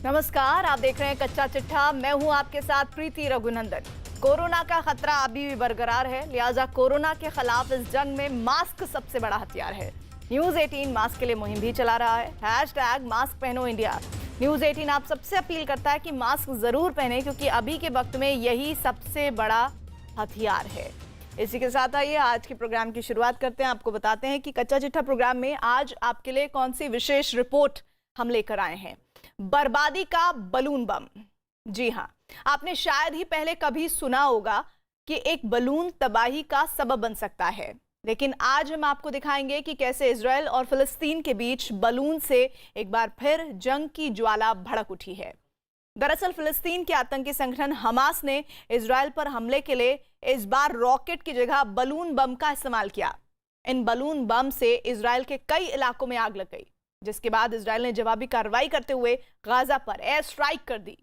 नमस्कार, आप देख रहे हैं कच्चा चिट्ठा। मैं हूं आपके साथ प्रीति रघुनंदन। कोरोना का खतरा अभी भी बरकरार है, लिहाजा कोरोना के खिलाफ इस जंग में मास्क सबसे बड़ा हथियार है। न्यूज 18 मास्क के लिए मुहिम भी चला रहा है। #मास्क पहनो इंडिया। न्यूज 18 आप सबसे अपील करता है कि मास्क जरूर पहने, क्योंकि अभी के वक्त में यही सबसे बड़ा हथियार है। इसी के साथ आइए आज के प्रोग्राम की शुरुआत करते हैं। आपको बताते हैं कि कच्चा चिट्ठा प्रोग्राम में आज आपके लिए कौन सी विशेष रिपोर्ट हम लेकर आए हैं। बर्बादी का बलून बम। जी हां, आपने शायद ही पहले कभी सुना होगा कि एक बलून तबाही का सबब बन सकता है, लेकिन आज हम आपको दिखाएंगे कि कैसे इजराइल और फिलिस्तीन के बीच बलून से एक बार फिर जंग की ज्वाला भड़क उठी है। दरअसल फिलिस्तीन के आतंकी संगठन हमास ने इजराइल पर हमले के लिए इस बार रॉकेट की जगह बलून बम का इस्तेमाल किया। इन बलून बम से इजराइल के कई इलाकों में आग लग गई, जिसके बाद इजराइल ने जवाबी कार्रवाई करते हुए गाजा पर एयर स्ट्राइक कर दी।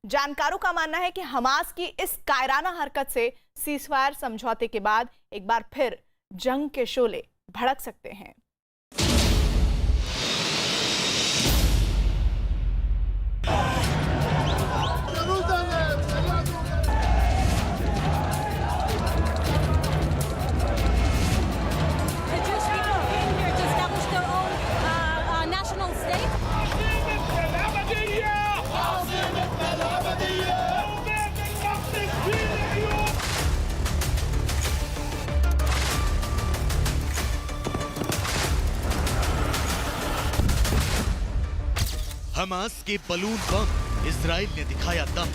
जानकारों का मानना है कि हमास की इस कायराना हरकत से सीजफायर समझौते के बाद एक बार फिर जंग के शोले भड़क सकते हैं। हमास के बलून बम, इजराइल ने दिखाया दम।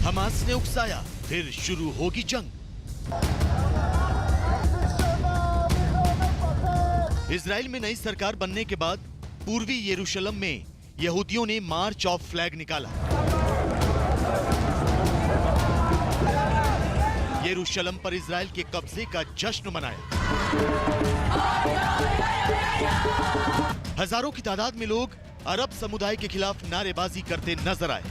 हमास ने उकसाया, फिर शुरू होगी जंग। इजराइल में नई सरकार बनने के बाद पूर्वी यरूशलेम में यहूदियों ने मार्च ऑफ फ्लैग निकाला। यरूशलेम पर इजराइल के कब्जे का जश्न मनाया। हजारों की तादाद में लोग अरब समुदाय के खिलाफ नारेबाजी करते नजर आए।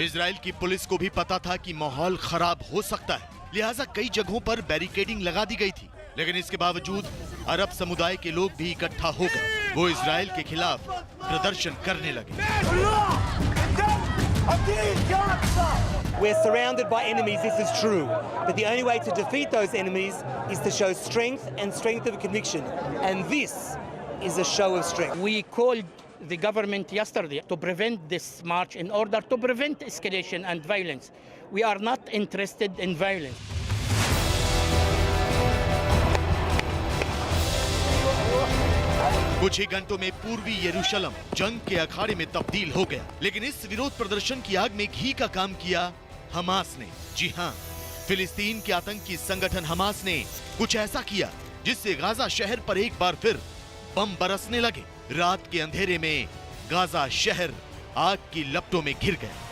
इजराइल की पुलिस को भी पता था कि माहौल खराब हो सकता है, लिहाजा कई जगहों पर बैरिकेडिंग लगा दी गई थी, लेकिन इसके बावजूद अरब समुदाय के लोग भी इकट्ठा हो गए। वो इजराइल के खिलाफ प्रदर्शन करने लगे। We're surrounded by enemies, this is true. But the only way to defeat those enemies is to show strength and strength of conviction. And this is a show of strength. We called the government yesterday to prevent this march in order to prevent escalation and violence. We are not interested in violence. कुछ ही घंटों में पूर्वी यरूशलेम जंग के अखाड़े में तब्दील हो गया, लेकिन इस विरोध प्रदर्शन की आग में घी का काम किया हमास ने। जी हां, फिलिस्तीन के आतंकी संगठन हमास ने कुछ ऐसा किया जिससे गाजा शहर पर एक बार फिर बम बरसने लगे। रात के अंधेरे में गाजा शहर आग की लपटों में घिर गया।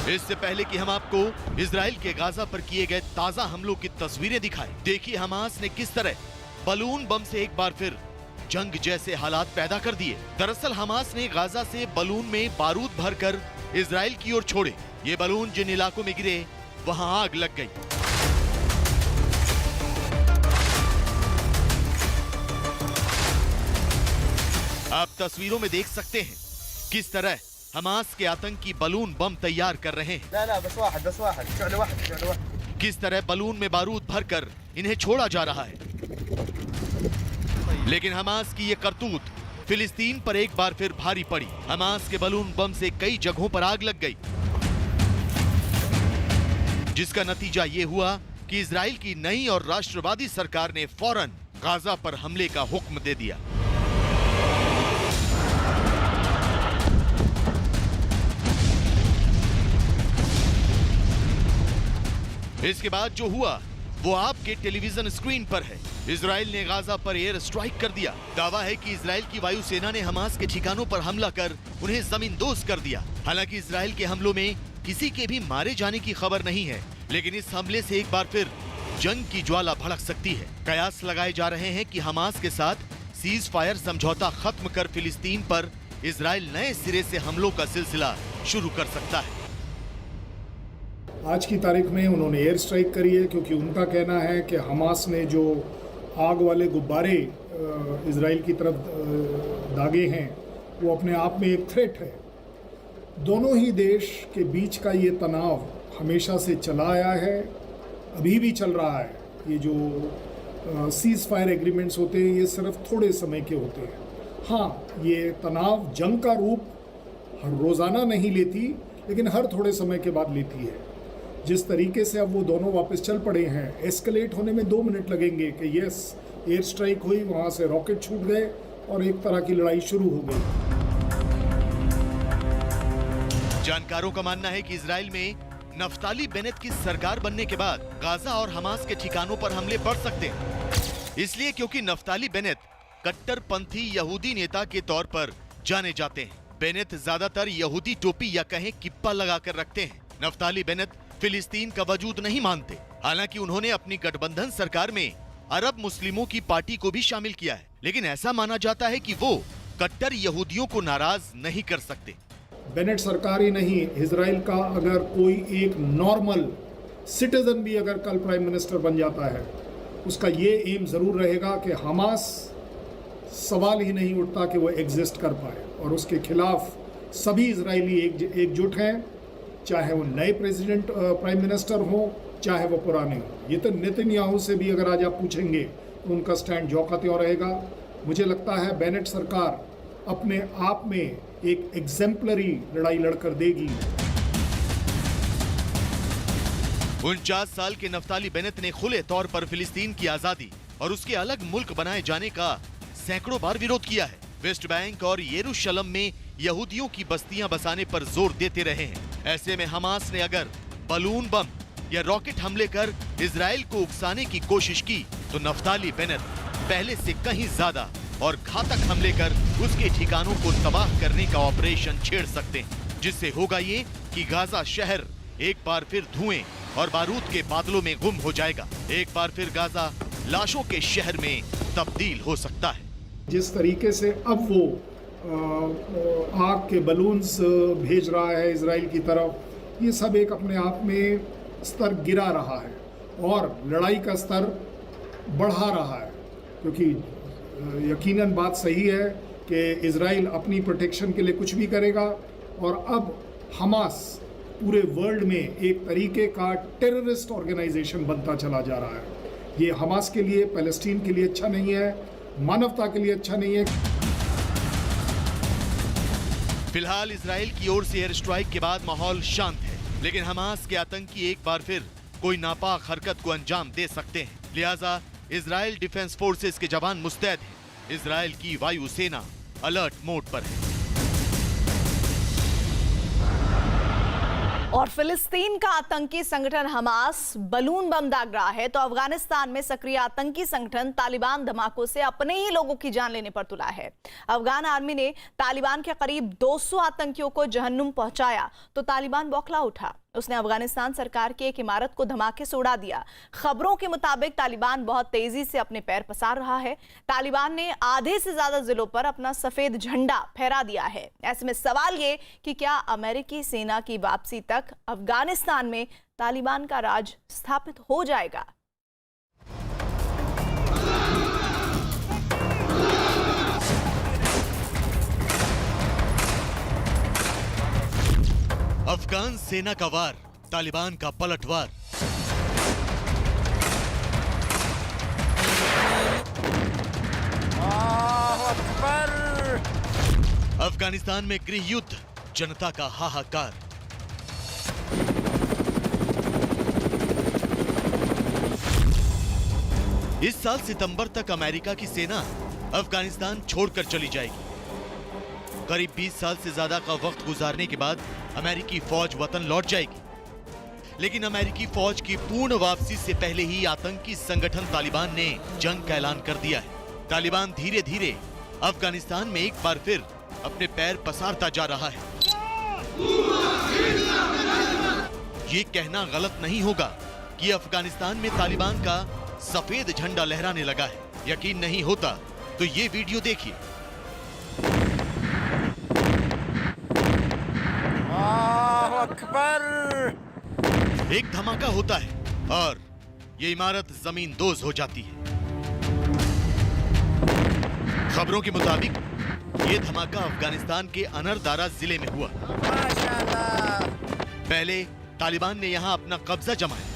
इससे पहले कि हम आपको इजराइल के गाजा पर किए गए ताजा हमलों की तस्वीरें दिखाएं, देखिए हमास ने किस तरह बलून बम से एक बार फिर जंग जैसे हालात पैदा कर दिए। दरअसल हमास ने गाजा से बलून में बारूद भरकर इजराइल की ओर छोड़े। ये बलून जिन इलाकों में गिरे वहां आग लग गई। आप तस्वीरों में देख सकते हैं किस तरह हमास के आतंकी बलून बम तैयार कर रहे हैं। किस तरह बलून में बारूद भरकर इन्हें छोड़ा जा रहा है। लेकिन हमास की ये करतूत फिलिस्तीन पर एक बार फिर भारी पड़ी। हमास के बलून बम से कई जगहों पर आग लग गई, जिसका नतीजा ये हुआ कि इजराइल की नई और राष्ट्रवादी सरकार ने फौरन गाजा पर हमले का हुक्म दे दिया। इसके बाद जो हुआ वो आपके टेलीविजन स्क्रीन पर है। इजराइल ने गाजा पर एयर स्ट्राइक कर दिया। दावा है कि इजराइल की वायुसेना ने हमास के ठिकानों पर हमला कर उन्हें जमींदोज कर दिया। हालांकि इजराइल के हमलों में किसी के भी मारे जाने की खबर नहीं है, लेकिन इस हमले से एक बार फिर जंग की ज्वाला भड़क सकती है। कयास लगाए जा रहे हैं कि हमास के साथ सीज फायर समझौता खत्म कर फिलिस्तीन पर इजराइल नए सिरे से हमलों का सिलसिला शुरू कर सकता है। आज की तारीख में उन्होंने एयर स्ट्राइक करी है क्योंकि उनका कहना है कि हमास ने जो आग वाले गुब्बारे इजराइल की तरफ दागे हैं वो अपने आप में एक थ्रेट है। दोनों ही देश के बीच का ये तनाव हमेशा से चला आया है, अभी भी चल रहा है। ये जो सीज फायर एग्रीमेंट्स होते हैं ये सिर्फ थोड़े समय के होते हैं। हाँ, ये तनाव जंग का रूप हर रोज़ाना नहीं लेती, लेकिन हर थोड़े समय के बाद लेती है। जिस तरीके से अब वो दोनों वापस चल पड़े हैं, एस्केलेट होने में 2 मिनट लगेंगे कि यस एयर स्ट्राइक हुई, वहाँ से रॉकेट छूट गए और एक तरह की लड़ाई शुरू हो गई। जानकारों का मानना है कि इजराइल में नफ्ताली बेनेट की सरकार बनने के बाद गाजा और हमास के ठिकानों पर हमले बढ़ सकते हैं। इसलिए क्योंकि नफ्ताली बेनेट कट्टरपंथी यहूदी नेता के तौर पर जाने जाते हैं। बेनेट ज्यादातर यहूदी टोपी या कहें किप्पा लगाकर रखते हैं। नफ्ताली बेनेट फिलिस्तीन का वजूद नहीं मानते, हालांकि उन्होंने अपनी गठबंधन सरकार में अरब मुस्लिमों की पार्टी को भी शामिल किया है, लेकिन ऐसा माना जाता है कि वो कट्टर यहूदियों को नाराज नहीं कर सकते। बेनेट सरकार ही नहीं, इजराइल का अगर कोई एक नॉर्मल सिटीजन भी अगर कल प्राइम मिनिस्टर बन जाता है, उसका ये एम जरूर रहेगा कि हमास सवाल ही नहीं उठता कि वो एग्जिस्ट कर पाए, और उसके खिलाफ सभी इजरायली एकजुट हैं, चाहे वो नए प्रेसिडेंट प्राइम मिनिस्टर हो, चाहे वो पुराने हो। ये तो नेतन्याहू से भी अगर आज आप पूछेंगे तो उनका स्टैंड ज्यों का त्यों रहेगा। मुझे लगता है बेनेट सरकार अपने आप में एक एग्जेम्पलरी लड़ाई लड़कर देगी। 49 साल के नफ्ताली बेनेट ने खुले तौर पर फिलिस्तीन की आजादी और उसके अलग मुल्क बनाए जाने का सैकड़ों बार विरोध किया है। वेस्ट बैंक और यरूशलेम में यहूदियों की बस्तियां बसाने पर जोर देते रहे हैं। ऐसे में हमास ने अगर बलून बम या रॉकेट हमले कर इजराइल को उकसाने की कोशिश की तो नफ्ताली बेनेट पहले से कहीं ज्यादा और घातक हमले कर उसके ठिकानों को तबाह करने का ऑपरेशन छेड़ सकते हैं, जिससे होगा ये कि गाजा शहर एक बार फिर धुएं और बारूद के बादलों में गुम हो जाएगा। एक बार फिर गाजा लाशों के शहर में तब्दील हो सकता है। जिस तरीके से अब वो आग के बलून्स भेज रहा है इजराइल की तरफ, ये सब एक अपने आप में स्तर गिरा रहा है और लड़ाई का स्तर बढ़ा रहा है, क्योंकि यकीनन बात सही है कि इजराइल अपनी प्रोटेक्शन के लिए कुछ भी करेगा, और अब हमास पूरे वर्ल्ड में एक तरीके का टेररिस्ट ऑर्गेनाइजेशन बनता चला जा रहा है। ये हमास के लिए, पैलेस्टीन के लिए अच्छा नहीं है, मानवता के लिए अच्छा नहीं है। फिलहाल इजराइल की ओर से एयर स्ट्राइक के बाद माहौल शांत है, लेकिन हमास के आतंकी एक बार फिर कोई नापाक हरकत को अंजाम दे सकते हैं। लिहाजा इजराइल डिफेंस फोर्सेस के जवान मुस्तैद हैं। इजराइल की वायु सेना अलर्ट मोड पर है। और फिलिस्तीन का आतंकी संगठन हमास बलून बम दाग रहा है तो अफगानिस्तान में सक्रिय आतंकी संगठन तालिबान धमाकों से अपने ही लोगों की जान लेने पर तुला है। अफगान आर्मी ने तालिबान के करीब 200 आतंकियों को जहन्नुम पहुंचाया तो तालिबान बौखला उठा। उसने अफगानिस्तान सरकार की एक इमारत को धमाके से उड़ा दिया। खबरों के मुताबिक तालिबान बहुत तेजी से अपने पैर पसार रहा है। तालिबान ने आधे से ज्यादा जिलों पर अपना सफेद झंडा फहरा दिया है। ऐसे में सवाल ये कि क्या अमेरिकी सेना की वापसी तक अफगानिस्तान में तालिबान का राज स्थापित हो जाएगा? अफगान सेना का वार, तालिबान का पलटवार। अफगानिस्तान में गृह युद्ध, जनता का हाहाकार। इस साल सितंबर तक अमेरिका की सेना अफगानिस्तान छोड़कर चली जाएगी। करीब 20 साल से ज्यादा का वक्त गुजारने के बाद अमेरिकी फौज वतन लौट जाएगी, लेकिन अमेरिकी फौज की पूर्ण वापसी से पहले ही आतंकी संगठन तालिबान ने जंग का ऐलान कर दिया है। तालिबान धीरे धीरे अफगानिस्तान में एक बार फिर अपने पैर पसारता जा रहा है। ये कहना गलत नहीं होगा कि अफगानिस्तान में तालिबान का सफेद झंडा लहराने लगा है। यकीन नहीं होता तो ये वीडियो देखिए। अल्लाहु अकबर। एक धमाका होता है और ये इमारत जमीन दोज हो जाती है। खबरों के मुताबिक ये धमाका अफगानिस्तान के अनरदारा जिले में हुआ। माशाअल्लाह। पहले तालिबान ने यहां अपना कब्जा जमाया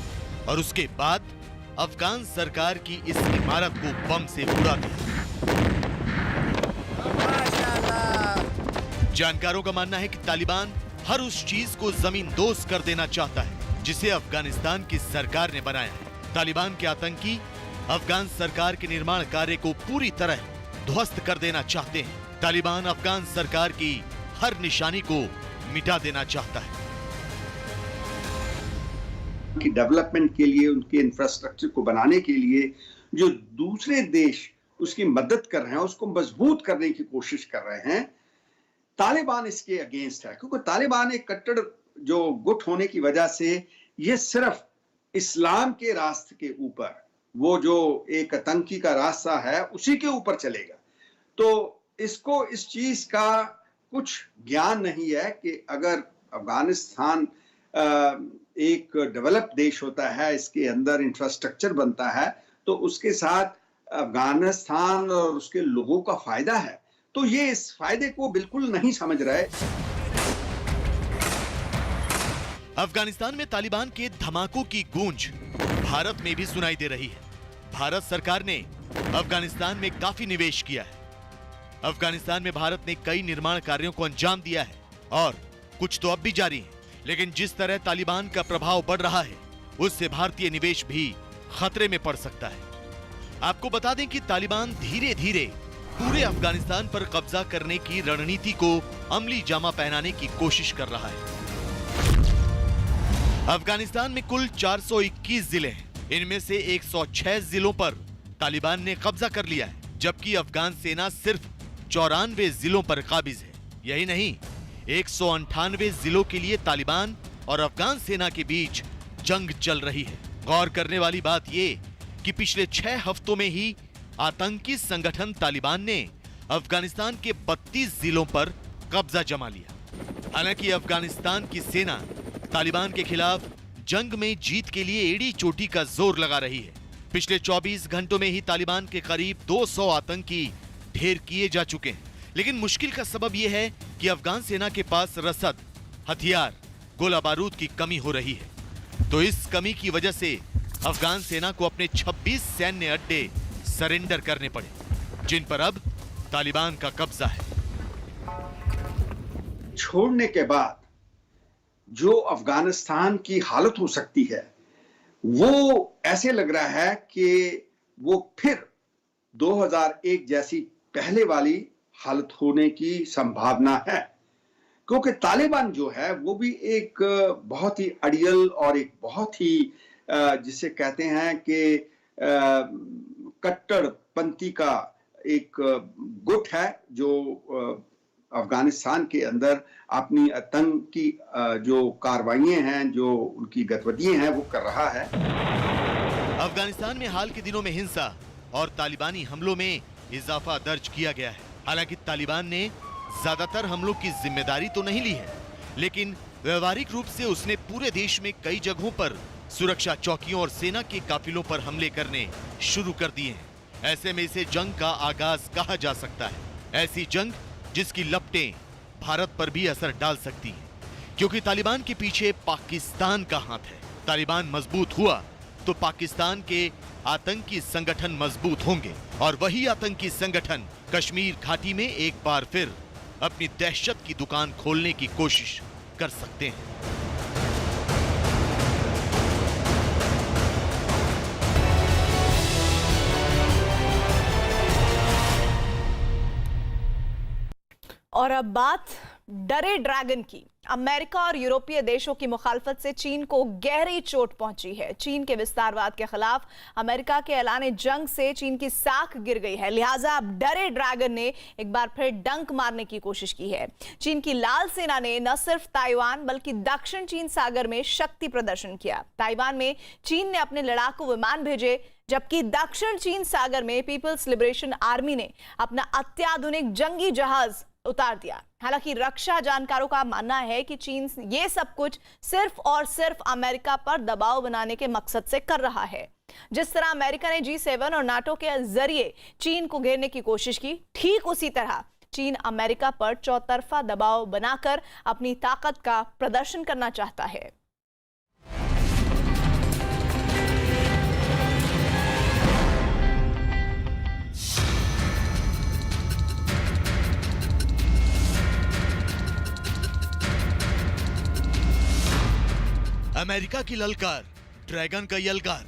और उसके बाद अफगान सरकार की इस इमारत को बम से उड़ा दिया। माशाअल्लाह। जानकारों का मानना है कि तालिबान हर उस चीज को जमीन दोज कर देना चाहता है जिसे अफगानिस्तान की सरकार ने बनाया है। तालिबान के आतंकी अफगान सरकार के निर्माण कार्य को पूरी तरह ध्वस्त कर देना चाहते हैं। तालिबान अफगान सरकार की हर निशानी को मिटा देना चाहता है। की डेवलपमेंट के लिए, उनके इंफ्रास्ट्रक्चर को बनाने के लिए जो दूसरे देश उसकी मदद कर रहे हैं, उसको मजबूत करने की कोशिश कर रहे हैं। तालिबान इसके अगेंस्ट है, क्योंकि तालिबान एक कट्टर जो गुट होने की वजह से ये सिर्फ इस्लाम के रास्ते के ऊपर, वो जो एक आतंकी का रास्ता है उसी के ऊपर चलेगा। तो इसको इस चीज का कुछ ज्ञान नहीं है कि अगर अफगानिस्तान एक डेवलप देश होता है, इसके अंदर इंफ्रास्ट्रक्चर बनता है, तो उसके साथ अफगानिस्तान और उसके लोगों का फायदा है। तो ये इस फायदे को बिल्कुल नहीं समझ रहे। अफगानिस्तान में तालिबान के धमाकों की गूंज भारत में भी सुनाई दे रही है। भारत सरकार ने अफगानिस्तान में काफी निवेश किया है। अफगानिस्तान में भारत ने कई निर्माण कार्यों को अंजाम दिया है और कुछ तो अब भी जारी है। लेकिन जिस तरह तालिबान का प्रभाव बढ़ रहा है, उससे भारतीय निवेश भी खतरे में पड़ सकता है। आपको बता दें कि तालिबान धीरे धीरे पूरे अफगानिस्तान पर कब्जा करने की रणनीति को अमली जामा पहनाने की कोशिश कर रहा है। अफगानिस्तान में कुल 421 जिले हैं। इनमें से 106 जिलों पर तालिबान ने कब्जा कर लिया है, जबकि अफगान सेना सिर्फ 94 जिलों पर काबिज है। यही नहीं, 198 जिलों के लिए तालिबान और अफगान सेना के बीच जंग चल रही है। गौर करने वाली बात यह कि पिछले 6 हफ्तों में ही आतंकी संगठन तालिबान ने अफगानिस्तान के 32 जिलों पर कब्जा जमा लिया। हालांकि अफगानिस्तान की सेना तालिबान के खिलाफ जंग में जीत के लिए एड़ी चोटी का जोर लगा रही है। पिछले 24 घंटों में ही तालिबान के करीब 200 आतंकी ढेर किए जा चुके हैं। लेकिन मुश्किल का सबब यह है कि अफगान सेना के पास रसद, हथियार, गोला बारूद की कमी हो रही है। तो इस कमी की वजह से अफगान सेना को अपने 26 सैन्य अड्डे सरेंडर करने पड़े, जिन पर अब तालिबान का कब्जा है। छोड़ने के बाद जो अफगानिस्तान की हालत हो सकती है, वो ऐसे लग रहा है कि वो फिर 2001 जैसी पहले वाली हालत होने की संभावना है। क्योंकि तालिबान जो है वो भी एक बहुत ही अड़ियल और एक बहुत ही जिसे कहते हैं कि कट्टरपंथी का एक गुट है, जो अफगानिस्तान के अंदर अपनी आतंकी जो कार्रवाइयां हैं, जो उनकी गतिविधियां हैं, वो कर रहा है। अफगानिस्तान में हाल के दिनों में हिंसा और तालिबानी हमलों में इजाफा दर्ज किया गया है। हालांकि तालिबान ने ज्यादातर हमलों की जिम्मेदारी तो नहीं ली है, लेकिन व्यवहारिक रूप से उसने पूरे देश में कई जगहों पर सुरक्षा चौकियों और सेना के काफिलों पर हमले करने शुरू कर दिए हैं। ऐसे में इसे जंग का आगाज कहा जा सकता है। ऐसी जंग जिसकी लपटें भारत पर भी असर डाल सकती हैं, क्योंकि तालिबान के पीछे पाकिस्तान का हाथ है। तालिबान मजबूत हुआ तो पाकिस्तान के आतंकी संगठन मजबूत होंगे और वही आतंकी संगठन कश्मीर घाटी में एक बार फिर अपनी दहशत की दुकान खोलने की कोशिश कर सकते हैं। और अब बात डरे ड्रैगन की। अमेरिका और यूरोपीय देशों की मुखालफत से चीन को गहरी चोट पहुंची है। चीन के विस्तारवाद के खिलाफ अमेरिका के ऐलाने जंग से चीन की साख गिर गई है, लिहाजा अब डरे ड्रैगन ने एक बार फिर डंक मारने की कोशिश की है। चीन की लाल सेना ने न सिर्फ ताइवान बल्कि दक्षिण चीन सागर में शक्ति प्रदर्शन किया। ताइवान में चीन ने अपने लड़ाकू विमान भेजे, जबकि दक्षिण चीन सागर में पीपल्स लिबरेशन आर्मी ने अपना अत्याधुनिक जंगी जहाज उतार दिया। हालांकि रक्षा जानकारों का मानना है कि चीन ये सब कुछ सिर्फ और सिर्फ अमेरिका पर दबाव बनाने के मकसद से कर रहा है। जिस तरह अमेरिका ने G7 और नाटो के जरिए चीन को घेरने की कोशिश की, ठीक उसी तरह चीन अमेरिका पर चौतरफा दबाव बनाकर अपनी ताकत का प्रदर्शन करना चाहता है। अमेरिका की ललकार, ड्रैगन का यलगार।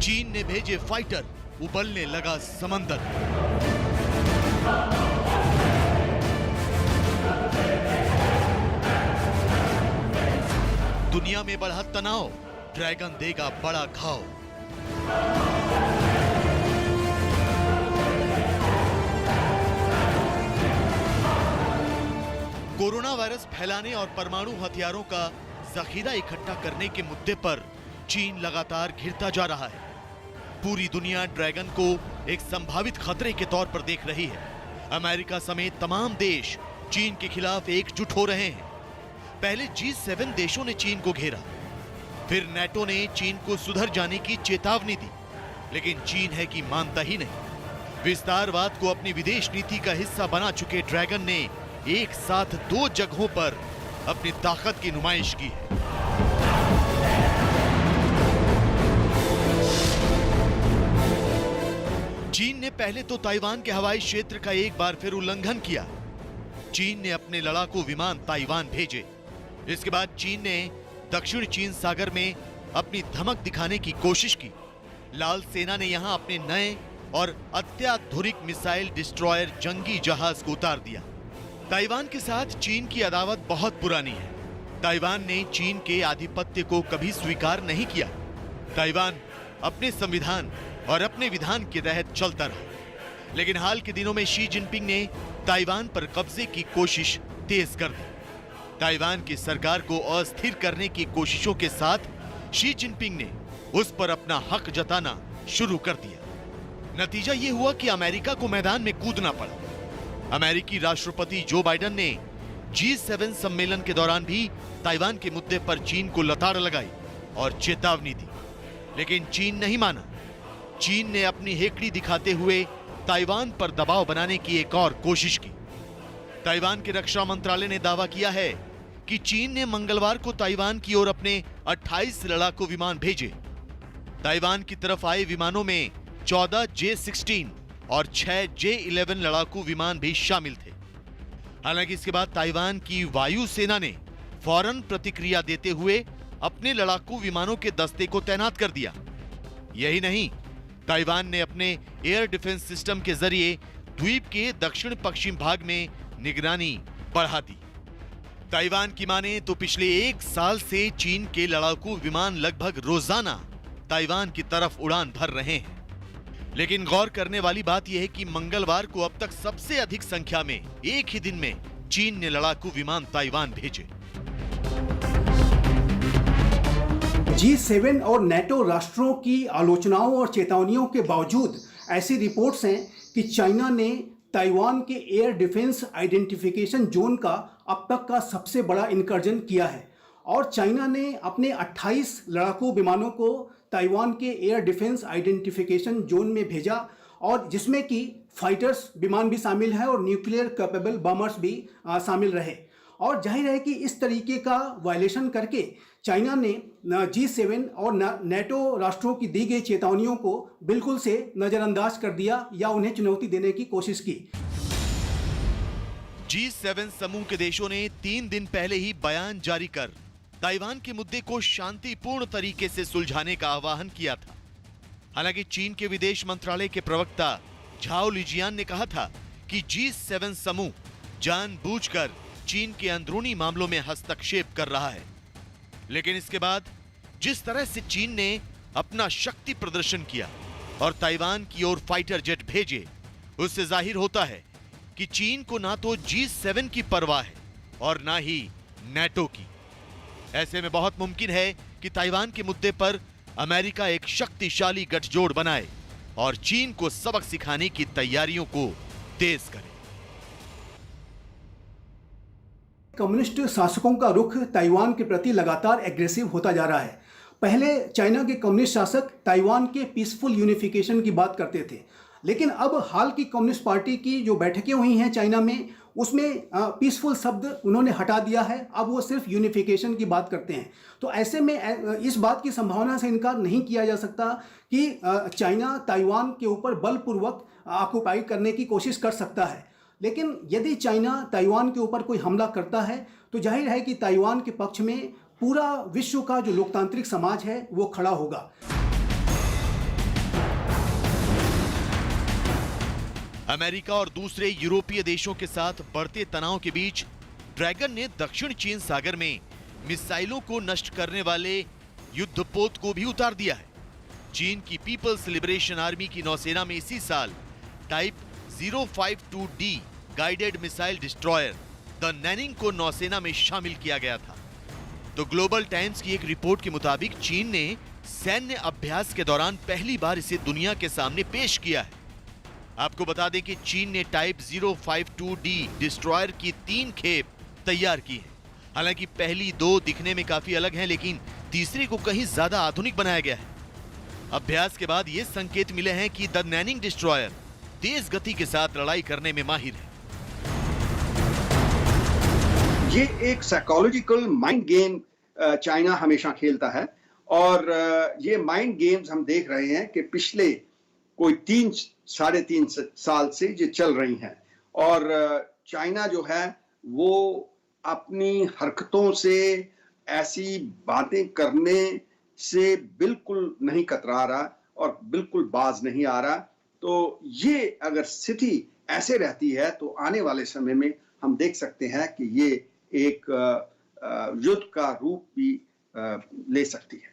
चीन ने भेजे फाइटर, उबलने लगा समंदर। दुनिया में बढ़ा तनाव, ड्रैगन देगा बड़ा घाव। कोरोना वायरस फैलाने और परमाणु हथियारों का जखीरा इकट्ठा करने के मुद्दे पर चीन लगातार घिरता जा रहा है। पूरी दुनिया ड्रैगन को एक संभावित खतरे के तौर पर देख रही है। अमेरिका समेत तमाम देश चीन के खिलाफ एकजुट हो रहे हैं। पहले G7 देशों ने चीन को घेरा, फिर नाटो ने चीन को सुधर जाने की चेतावनी दी, लेकिन चीन है कि मानता ही नहीं। विस्तारवाद को अपनी विदेश नीति का हिस्सा बना चुके ड्रैगन ने एक साथ 2 जगहों पर अपनी ताकत की नुमाइश की है। चीन ने पहले तो ताइवान के हवाई क्षेत्र का एक बार फिर उल्लंघन किया। चीन ने अपने लड़ाकू विमान ताइवान भेजे। इसके बाद चीन ने दक्षिण चीन सागर में अपनी धमक दिखाने की कोशिश की। लाल सेना ने यहां अपने नए और अत्याधुनिक मिसाइल डिस्ट्रॉयर जंगी जहाज को उतार दिया। ताइवान के साथ चीन की अदावत बहुत पुरानी है। ताइवान ने चीन के आधिपत्य को कभी स्वीकार नहीं किया। ताइवान अपने संविधान और अपने विधान के तहत चलता रहा, लेकिन हाल के दिनों में शी जिनपिंग ने ताइवान पर कब्जे की कोशिश तेज कर दी। ताइवान की सरकार को अस्थिर करने की कोशिशों के साथ शी जिनपिंग ने उस पर अपना हक जताना शुरू कर दिया। नतीजा यह हुआ कि अमेरिका को मैदान में कूदना पड़ा। अमेरिकी राष्ट्रपति जो बाइडेन ने G7 सम्मेलन के दौरान भी ताइवान के मुद्दे पर चीन को लताड़ लगाई और चेतावनी दी, लेकिन चीन नहीं माना। चीन ने अपनी हेकड़ी दिखाते हुए ताइवान पर दबाव बनाने की एक और कोशिश की। ताइवान के रक्षा मंत्रालय ने दावा किया है कि चीन ने मंगलवार को ताइवान की ओर अपने 28 लड़ाकू विमान भेजे। ताइवान की तरफ आए विमानों में 14 J-16 और 6 J-11 लड़ाकू विमान भी शामिल थे। हालांकि इसके बाद ताइवान की वायु सेना ने फौरन प्रतिक्रिया देते हुए अपने लड़ाकू विमानों के दस्ते को तैनात कर दिया। यही नहीं, ताइवान ने अपने एयर डिफेंस सिस्टम के जरिए द्वीप के दक्षिण पश्चिम भाग में निगरानी बढ़ा दी। ताइवान की माने तो पिछले 1 साल से चीन के लड़ाकू विमान लगभग रोजाना ताइवान की तरफ उड़ान भर रहे हैं। लेकिन गौर करने वाली बात यह है कि मंगलवार को अब तक सबसे अधिक संख्या में एक ही दिन में चीन ने लड़ाकू विमान ताइवान भेजे। G7 और नाटो राष्ट्रों की आलोचनाओं और चेतावनियों के बावजूद ऐसी रिपोर्ट्स हैं कि चाइना ने ताइवान के एयर डिफेंस आइडेंटिफिकेशन जोन का अब तक का सबसे बड़ा इंकर्जन किया है और चाइना ने अपने 28 लड़ाकू विमानों को ताइवान के एयर डिफेंस आइडेंटिफिकेशन जोन में भेजा और जिसमें कि फाइटर्स विमान भी शामिल है और न्यूक्लियर कैपेबल बमर्स भी शामिल रहे। और जाहिर है कि इस तरीके का वायलेशन करके चाइना ने G7 और नाटो राष्ट्रों की दी गई चेतावनियों को बिल्कुल से नजरअंदाज कर दिया या उन्हें चुनौती देने की कोशिश की। G7 समूह के देशों ने 3 दिन पहले ही बयान जारी कर ताइवान के मुद्दे को शांतिपूर्ण तरीके से सुलझाने का आह्वान किया था। हालांकि चीन के विदेश मंत्रालय के प्रवक्ता झाओ लिजियान ने कहा था कि G7 समूह जानबूझकर चीन के अंदरूनी मामलों में हस्तक्षेप कर रहा है। लेकिन इसके बाद जिस तरह से चीन ने अपना शक्ति प्रदर्शन किया और ताइवान की ओर फाइटर जेट भेजे, उससे जाहिर होता है कि चीन को ना तो G7 की परवाह है और ना ही नेटो की। ऐसे में बहुत मुमकिन है कि ताइवान के मुद्दे पर अमेरिका एक शक्तिशाली गठजोड़ बनाए और चीन को सबक सिखाने की तैयारियों को तेज करे। कम्युनिस्ट शासकों का रुख ताइवान के प्रति लगातार एग्रेसिव होता जा रहा है। पहले चाइना के कम्युनिस्ट शासक ताइवान के पीसफुल यूनिफिकेशन की बात करते थे, लेकिन अब हाल की कम्युनिस्ट पार्टी की जो बैठकें हुई हैं चाइना में, उसमें पीसफुल शब्द उन्होंने हटा दिया है। अब वो सिर्फ यूनिफिकेशन की बात करते हैं। तो ऐसे में इस बात की संभावना से इनकार नहीं किया जा सकता कि चाइना ताइवान के ऊपर बलपूर्वक ऑक्युपाई करने की कोशिश कर सकता है। लेकिन यदि चाइना ताइवान के ऊपर कोई हमला करता है तो जाहिर है कि ताइवान के पक्ष में पूरा विश्व का जो लोकतांत्रिक समाज है वो खड़ा होगा। अमेरिका और दूसरे यूरोपीय देशों के साथ बढ़ते तनाव के बीच ड्रैगन ने दक्षिण चीन सागर में मिसाइलों को नष्ट करने वाले युद्धपोत को भी उतार दिया है। चीन की पीपल्स लिबरेशन आर्मी की नौसेना में इसी साल type 052D guided missile destroyer the नैनिंग को नौसेना में शामिल किया गया था। तो ग्लोबल टाइम्स की एक रिपोर्ट के मुताबिक चीन ने सैन्य अभ्यास के दौरान पहली बार इसे दुनिया के सामने पेश किया है। आपको बता दें कि चीन ने टाइप 052D डिस्ट्रॉयर की 3 खेप तैयार की है। हालांकि पहली 2 दिखने में काफी अलग हैं, लेकिन तीसरी को कहीं ज्यादा आधुनिक बनाया गया है। अभ्यास के बाद ये संकेत मिले हैं कि द नैनिंग डिस्ट्रॉयर तेज गति के साथ लड़ाई करने में माहिर है। ये एक साइकोलॉजिकल माइंड गेम चाइना हमेशा खेलता है और ये माइंड गेम्स हम देख रहे हैं कि पिछले कोई 3-3.5 साल से ये चल रही हैं। और चाइना जो है वो अपनी हरकतों से, ऐसी बातें करने से बिल्कुल नहीं कतरा रहा और बिल्कुल बाज नहीं आ रहा। तो ये अगर स्थिति ऐसे रहती है तो आने वाले समय में हम देख सकते हैं कि ये एक युद्ध का रूप भी ले सकती है।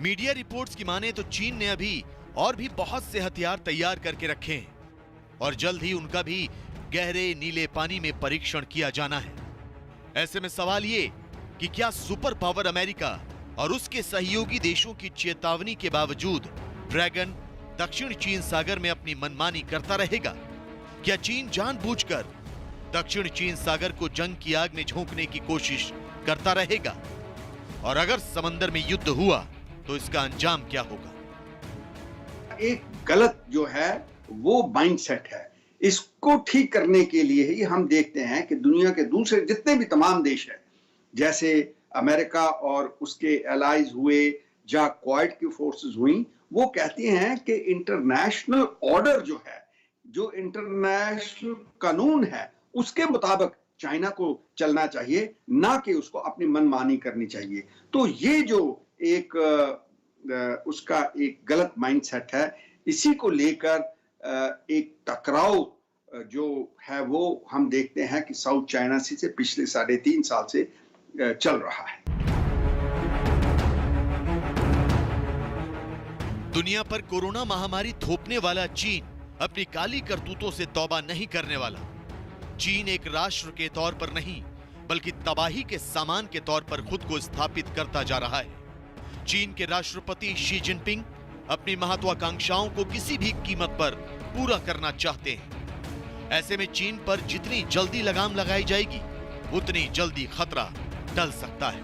मीडिया रिपोर्ट्स की माने तो चीन ने अभी और भी बहुत से हथियार तैयार करके रखे हैं और जल्द ही उनका भी गहरे नीले पानी में परीक्षण किया जाना है। ऐसे में सवाल ये कि क्या सुपर पावर अमेरिका और उसके सहयोगी देशों की चेतावनी के बावजूद ड्रैगन दक्षिण चीन सागर में अपनी मनमानी करता रहेगा? क्या चीन जानबूझकर दक्षिण चीन सागर को जंग की आग में झोंकने की कोशिश करता रहेगा? और अगर समंदर में युद्ध हुआ तो इसका अंजाम क्या होगा? एक गलत जो है वो माइंडसेट है। इसको ठीक करने के लिए ही हम देखते हैं कि दुनिया के दूसरे जितने भी तमाम देश हैं, जैसे अमेरिका और उसके एलाइज हुए, जहां क्वाड की फोर्सेस हुई, वो कहती हैं कि इंटरनेशनल ऑर्डर जो है, जो इंटरनेशनल कानून है, उसके मुताबिक चाइना को चलना चाहिए, ना कि उसको अपनी मनमानी करनी चाहिए। तो ये जो एक उसका एक गलत माइंडसेट है, इसी को लेकर एक टकराव जो है वो हम देखते हैं कि साउथ चाइना सी से पिछले 3.5 साल से चल रहा है। दुनिया पर कोरोना महामारी थोपने वाला चीन अपनी काली करतूतों से तौबा नहीं करने वाला। चीन एक राष्ट्र के तौर पर नहीं बल्कि तबाही के सामान के तौर पर खुद को स्थापित करता जा रहा है। चीन के राष्ट्रपति शी जिनपिंग अपनी महत्वाकांक्षाओं को किसी भी कीमत पर पूरा करना चाहते हैं। ऐसे में चीन पर जितनी जल्दी लगाम लगाई जाएगी उतनी जल्दी खतरा टल सकता है।